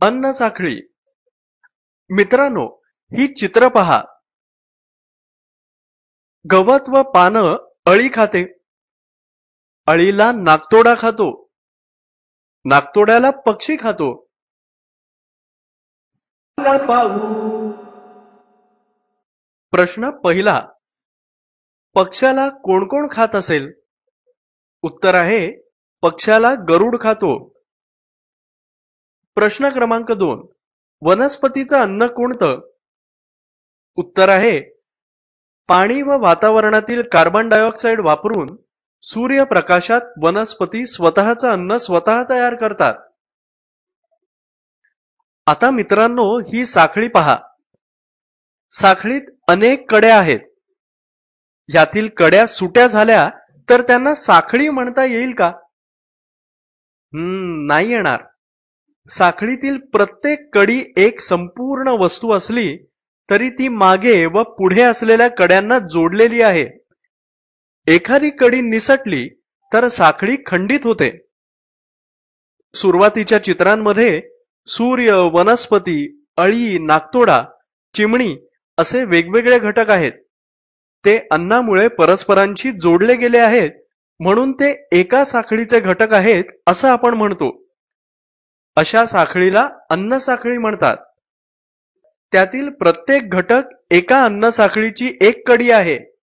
अन्न साखळी. मित्रांनो, ही चित्र पहा. गवत व पानं अळी खाते. अळीला नाकतोडा खातो. नाकतोड्याला पक्षी खातो. प्रश्न पहिला, पक्ष्याला कोण कोण खात असेल? उत्तर आहे, पक्ष्याला गरुड खातो. प्रश्न क्रमांक 2, वनस्पतीचं अन्न कोणतं? उत्तर आहे, पाणी व वातावरणातील कार्बन डायऑक्साईड वापरून सूर्यप्रकाशात वनस्पती स्वतःचं अन्न स्वतः तयार करतात. आता मित्रांनो, ही साखळी पहा. साखळीत अनेक कड्या आहेत. यातील कड्या सुट्या झाल्या तर त्यांना साखळी म्हणता येईल का? नाही येणार. साखळीतील प्रत्येक कडी एक संपूर्ण वस्तू असली तरी ती मागे व पुढे असलेल्या कड्यांना जोडलेली आहे. एखादी कडी निसटली तर साखळी खंडित होते. सुरुवातीच्या चित्रांमध्ये सूर्य, वनस्पती, अळी, नाकतोडा, चिमणी असे वेगवेगळे घटक आहेत. ते अन्नामुळे परस्परांशी जोडले गेले आहेत, म्हणून ते एका साखळीचे घटक आहेत असं आपण म्हणतो. अशा साखळीला अन्न साखळी म्हणतात. त्यातील प्रत्येक घटक एका अन्न साखळीची एक कडी आहे.